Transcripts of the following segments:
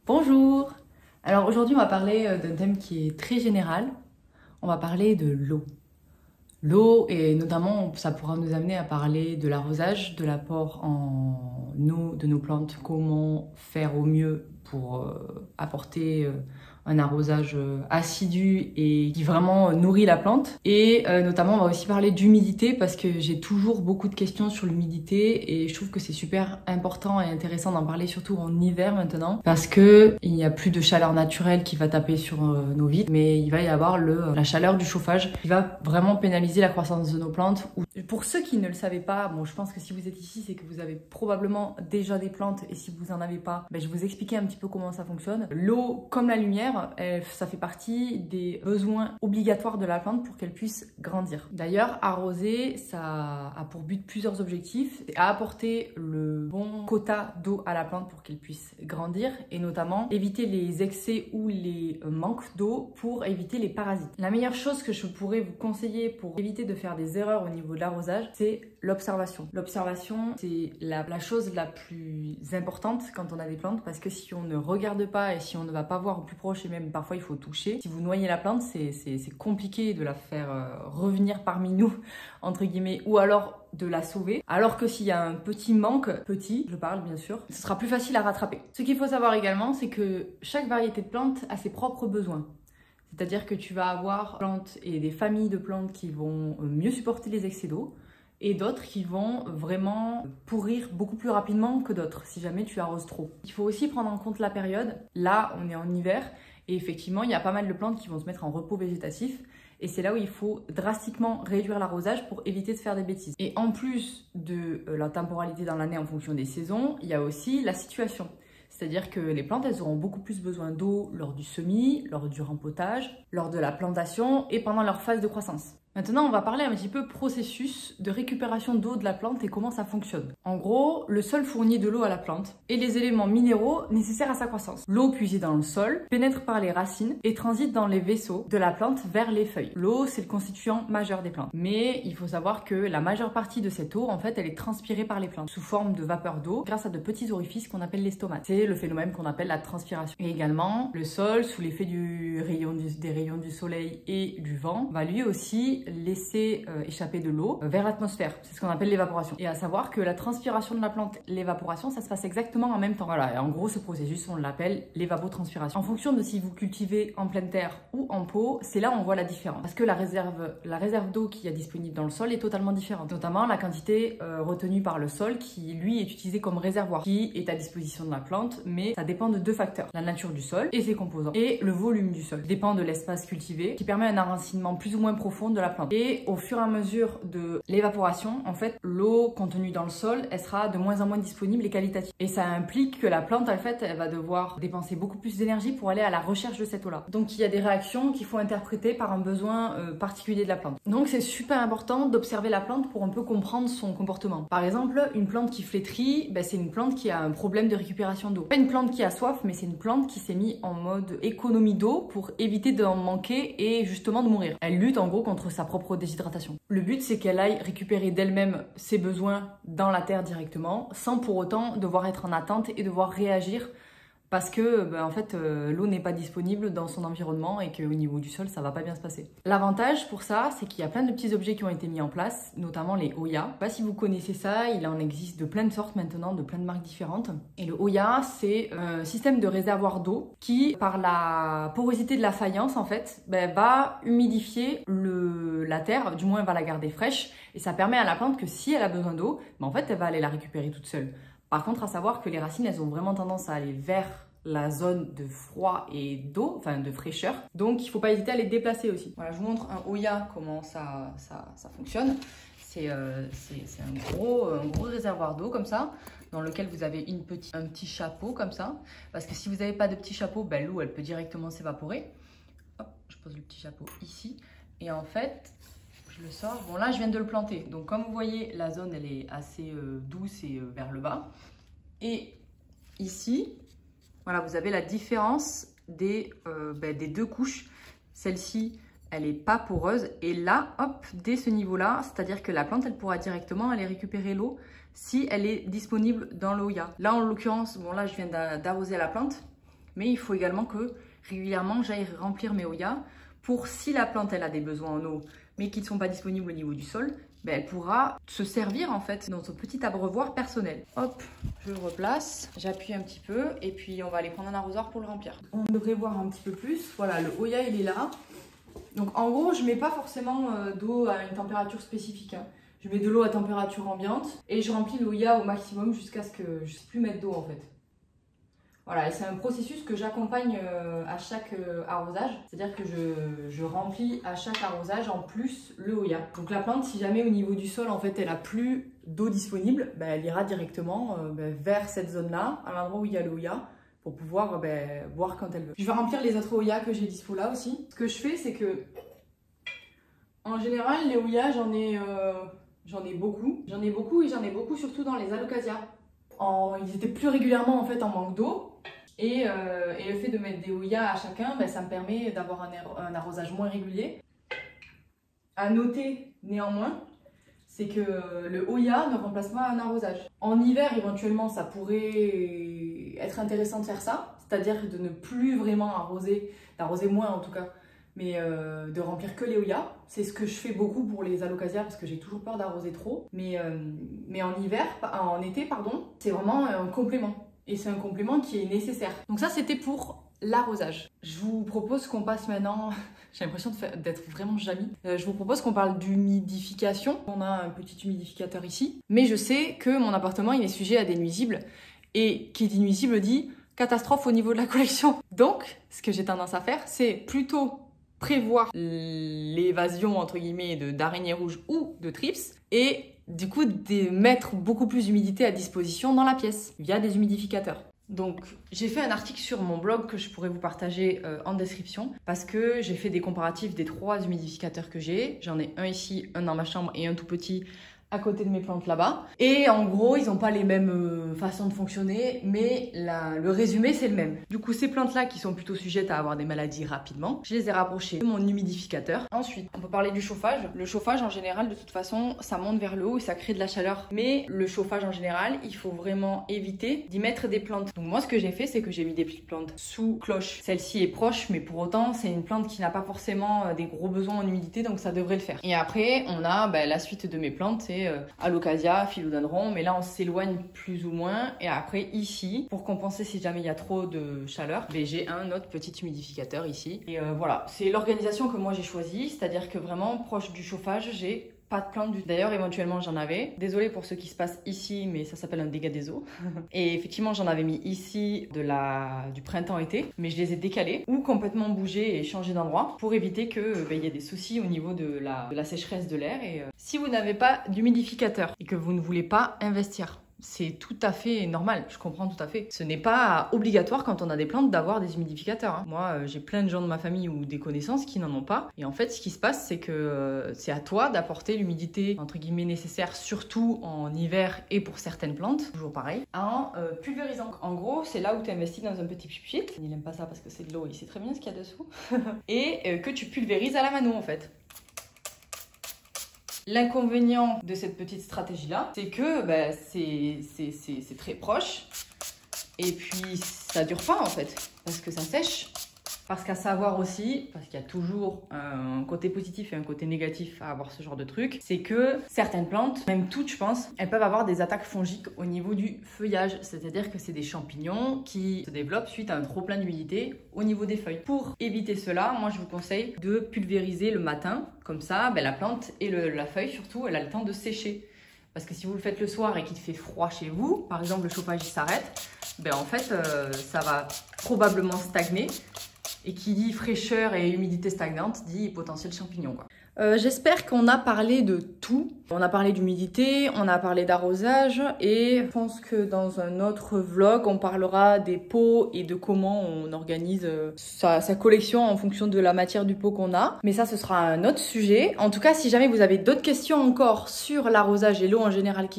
Bonjour! Alors aujourd'hui on va parler d'un thème qui est très général. On va parler de l'eau. L'eau et notamment ça pourra nous amener à parler de l'arrosage, de l'apport en eau de nos plantes, comment faire au mieux pour apporter un arrosage assidu et qui vraiment nourrit la plante. Et notamment on va aussi parler d'humidité parce que j'ai toujours beaucoup de questions sur l'humidité et je trouve que c'est super important et intéressant d'en parler surtout en hiver maintenant parce que il n'y a plus de chaleur naturelle qui va taper sur nos vitres, mais il va y avoir la chaleur du chauffage qui va vraiment pénaliser la croissance de nos plantes. Pour ceux qui ne le savaient pas, bon je pense que si vous êtes ici c'est que vous avez probablement déjà des plantes et si vous en avez pas, je vais vous expliquer un petit peu comment ça fonctionne. L'eau comme la lumière, ça fait partie des besoins obligatoires de la plante pour qu'elle puisse grandir. D'ailleurs, arroser, ça a pour but plusieurs objectifs. C'est à apporter le bon quota d'eau à la plante pour qu'elle puisse grandir et notamment éviter les excès ou les manques d'eau pour éviter les parasites. La meilleure chose que je pourrais vous conseiller pour éviter de faire des erreurs au niveau de l'arrosage, c'est l'observation. L'observation, c'est la chose la plus importante quand on a des plantes parce que si on ne regarde pas et si on ne va pas voir au plus proche et même parfois il faut toucher, si vous noyez la plante, c'est compliqué de la faire revenir parmi nous, entre guillemets, ou alors de la sauver. Alors que s'il y a un petit manque, petit, je parle bien sûr, ce sera plus facile à rattraper. Ce qu'il faut savoir également, c'est que chaque variété de plante a ses propres besoins. C'est-à-dire que tu vas avoir plantes et des familles de plantes qui vont mieux supporter les excès d'eau et d'autres qui vont vraiment pourrir beaucoup plus rapidement que d'autres si jamais tu arroses trop. Il faut aussi prendre en compte la période. Là, on est en hiver et effectivement, il y a pas mal de plantes qui vont se mettre en repos végétatif et c'est là où il faut drastiquement réduire l'arrosage pour éviter de faire des bêtises. Et en plus de la temporalité dans l'année en fonction des saisons, il y a aussi la situation. C'est-à-dire que les plantes, elles auront beaucoup plus besoin d'eau lors du semis, lors du rempotage, lors de la plantation et pendant leur phase de croissance. Maintenant, on va parler un petit peu processus de récupération d'eau de la plante et comment ça fonctionne. En gros, le sol fournit de l'eau à la plante et les éléments minéraux nécessaires à sa croissance. L'eau puisée dans le sol pénètre par les racines et transite dans les vaisseaux de la plante vers les feuilles. L'eau, c'est le constituant majeur des plantes. Mais il faut savoir que la majeure partie de cette eau, en fait, elle est transpirée par les plantes sous forme de vapeur d'eau grâce à de petits orifices qu'on appelle les stomates. C'est le phénomène qu'on appelle la transpiration. Et également, le sol, sous l'effet des rayons du soleil et du vent, va lui aussi laisser échapper de l'eau vers l'atmosphère. C'est ce qu'on appelle l'évaporation. Et à savoir que la transpiration de la plante, l'évaporation, ça se passe exactement en même temps. Voilà, et en gros, ce processus, on l'appelle l'évapotranspiration. En fonction de si vous cultivez en pleine terre ou en pot, c'est là où on voit la différence. Parce que la réserve d'eau qu'il y a disponible dans le sol est totalement différente. Notamment la quantité retenue par le sol qui, lui, est utilisé comme réservoir, qui est à disposition de la plante, mais ça dépend de deux facteurs. La nature du sol et ses composants. Et le volume du sol. Ça dépend de l'espace cultivé, qui permet un enracinement plus ou moins profond de la plante. Et au fur et à mesure de l'évaporation, en fait, l'eau contenue dans le sol, elle sera de moins en moins disponible et qualitative. Et ça implique que la plante, en fait, elle va devoir dépenser beaucoup plus d'énergie pour aller à la recherche de cette eau-là. Donc, il y a des réactions qu'il faut interpréter par un besoin particulier de la plante. Donc, c'est super important d'observer la plante pour un peu comprendre son comportement. Par exemple, une plante qui flétrit, c'est une plante qui a un problème de récupération d'eau. Pas une plante qui a soif, mais c'est une plante qui s'est mise en mode économie d'eau pour éviter d'en manquer et justement de mourir. Elle lutte en gros contre sa propre déshydratation. Le but, c'est qu'elle aille récupérer d'elle-même ses besoins dans la terre directement, sans pour autant devoir être en attente et devoir réagir parce que en fait l'eau n'est pas disponible dans son environnement et qu'au niveau du sol ça va pas bien se passer. L'avantage pour ça, c'est qu'il y a plein de petits objets qui ont été mis en place, notamment les Oya. Je sais pas si vous connaissez ça, il en existe de plein de sortes maintenant, de plein de marques différentes. Et le Oya, c'est un système de réservoir d'eau qui, par la porosité de la faïence en fait, va humidifier la terre, du moins va la garder fraîche, et ça permet à la plante que si elle a besoin d'eau, en fait elle va aller la récupérer toute seule. Par contre, à savoir que les racines, elles ont vraiment tendance à aller vers la zone de froid et d'eau, enfin de fraîcheur. Donc, il ne faut pas hésiter à les déplacer aussi. Voilà, je vous montre un Oya, comment ça fonctionne. C'est un gros réservoir d'eau comme ça, dans lequel vous avez un petit chapeau comme ça. Parce que si vous n'avez pas de petit chapeau, l'eau, elle peut directement s'évaporer. Hop, je pose le petit chapeau ici. Et en fait, je le sors. Bon, là, je viens de le planter. Donc, comme vous voyez, la zone, elle est assez douce et vers le bas. Et ici, voilà, vous avez la différence des deux couches. Celle-ci, elle n'est pas poreuse. Et là, hop, dès ce niveau-là, c'est-à-dire que la plante, elle pourra directement aller récupérer l'eau si elle est disponible dans l'Oya. Là, en l'occurrence, bon, là, je viens d'arroser la plante. Mais il faut également que régulièrement j'aille remplir mes Hoya pour si la plante elle a des besoins en eau mais qui ne sont pas disponibles au niveau du sol, ben, elle pourra se servir en fait dans son petit abreuvoir personnel. Hop, je le replace, j'appuie un petit peu et puis on va aller prendre un arrosoir pour le remplir. On devrait voir un petit peu plus. Voilà, le Hoya il est là. Donc en gros, je mets pas forcément d'eau à une température spécifique. Hein. Je mets de l'eau à température ambiante et je remplis le Hoya au maximum jusqu'à ce que je ne sais plus mettre d'eau en fait. Voilà, et c'est un processus que j'accompagne à chaque arrosage. C'est-à-dire que je remplis à chaque arrosage en plus le Hoya. Donc la plante, si jamais au niveau du sol, en fait, elle a plus d'eau disponible, ben, elle ira directement vers cette zone-là, à l'endroit où il y a le Hoya, pour pouvoir boire quand elle veut. Je vais remplir les autres Hoya que j'ai dispo là aussi. Ce que je fais, c'est que, en général, les Hoya, j'en ai beaucoup. J'en ai beaucoup et j'en ai beaucoup surtout dans les Alocasia. Ils étaient plus régulièrement en fait en manque d'eau. Et le fait de mettre des Hoya à chacun, ben, ça me permet d'avoir un arrosage moins régulier. À noter néanmoins, c'est que le Hoya ne remplace pas un arrosage. En hiver, éventuellement, ça pourrait être intéressant de faire ça, c'est-à-dire de ne plus vraiment arroser, d'arroser moins en tout cas, mais de remplir que les Hoya. C'est ce que je fais beaucoup pour les Alocasia parce que j'ai toujours peur d'arroser trop. Mais en été, pardon, c'est vraiment un complément. Et c'est un complément qui est nécessaire. Donc ça, c'était pour l'arrosage. Je vous propose qu'on passe maintenant... J'ai l'impression d'être vraiment Jamie. Je vous propose qu'on parle d'humidification. On a un petit humidificateur ici. Mais je sais que mon appartement, il est sujet à des nuisibles. Et qui dit nuisible dit catastrophe au niveau de la collection. Donc, ce que j'ai tendance à faire, c'est plutôt prévoir l'évasion, entre guillemets, d'araignées rouges ou de thrips. Et du coup, de mettre beaucoup plus d'humidité à disposition dans la pièce via des humidificateurs. Donc, j'ai fait un article sur mon blog que je pourrais vous partager en description parce que j'ai fait des comparatifs des 3 humidificateurs que j'ai. J'en ai un ici, un dans ma chambre et un tout petit à côté de mes plantes là-bas. Et en gros, ils n'ont pas les mêmes façons de fonctionner, mais le résumé, c'est le même. Du coup, ces plantes-là qui sont plutôt sujettes à avoir des maladies rapidement, je les ai rapprochées de mon humidificateur. Ensuite, on peut parler du chauffage. Le chauffage, en général, de toute façon, ça monte vers le haut et ça crée de la chaleur. Mais le chauffage, en général, il faut vraiment éviter d'y mettre des plantes. Donc moi, ce que j'ai fait, c'est que j'ai mis des petites plantes sous cloche. Celle-ci est proche, mais pour autant, c'est une plante qui n'a pas forcément des gros besoins en humidité, donc ça devrait le faire. Et après, on a la suite de mes plantes, c'est Alocasia, Philodendron, mais là on s'éloigne plus ou moins. Et après ici, pour compenser si jamais il y a trop de chaleur, j'ai un autre petit humidificateur ici. Et voilà, c'est l'organisation que moi j'ai choisie, c'est-à-dire que vraiment proche du chauffage, j'ai pas de plantes du tout. D'ailleurs, éventuellement, j'en avais. Désolée pour ce qui se passe ici, mais ça s'appelle un dégât des eaux. Et effectivement, j'en avais mis ici du printemps-été, mais je les ai décalés ou complètement bougés et changés d'endroit pour éviter que y ait des soucis au niveau de la sécheresse de l'air. Et si vous n'avez pas d'humidificateur et que vous ne voulez pas investir, c'est tout à fait normal, je comprends tout à fait. Ce n'est pas obligatoire quand on a des plantes d'avoir des humidificateurs. Hein. Moi, j'ai plein de gens de ma famille ou des connaissances qui n'en ont pas. Et en fait, ce qui se passe, c'est que c'est à toi d'apporter l'humidité, entre guillemets, nécessaire, surtout en hiver et pour certaines plantes, toujours pareil, en pulvérisant. En gros, c'est là où tu investis dans un petit pipit. Il n'aime pas ça parce que c'est de l'eau, il sait très bien ce qu'il y a dessous. Et que tu pulvérises à la mano, en fait. L'inconvénient de cette petite stratégie-là, c'est que c'est très proche et puis ça dure pas en fait, parce que ça sèche. Parce qu'à savoir aussi, parce qu'il y a toujours un côté positif et un côté négatif à avoir ce genre de truc, c'est que certaines plantes, même toutes je pense, elles peuvent avoir des attaques fongiques au niveau du feuillage. C'est-à-dire que c'est des champignons qui se développent suite à un trop plein d'humidité au niveau des feuilles. Pour éviter cela, moi je vous conseille de pulvériser le matin. Comme ça, la plante et la feuille surtout, elle a le temps de sécher. Parce que si vous le faites le soir et qu'il fait froid chez vous, par exemple le chauffage s'arrête, en fait ça va probablement stagner. Et qui dit fraîcheur et humidité stagnante dit potentiel champignon, quoi. J'espère qu'on a parlé de tout. On a parlé d'humidité, on a parlé d'arrosage et je pense que dans un autre vlog, on parlera des pots et de comment on organise sa collection en fonction de la matière du pot qu'on a. Mais ça, ce sera un autre sujet. En tout cas, si jamais vous avez d'autres questions encore sur l'arrosage et l'eau en général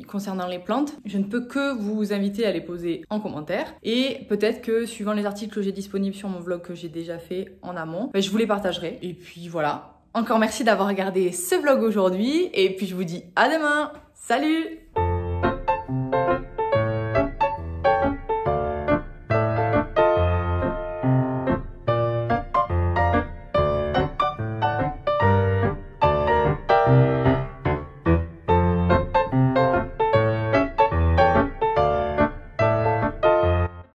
concernant les plantes, je ne peux que vous inviter à les poser en commentaire. Et peut-être que suivant les articles que j'ai disponibles sur mon vlog que j'ai déjà fait en amont, je vous les partagerai. Et puis voilà. Encore merci d'avoir regardé ce vlog aujourd'hui et puis je vous dis à demain. Salut!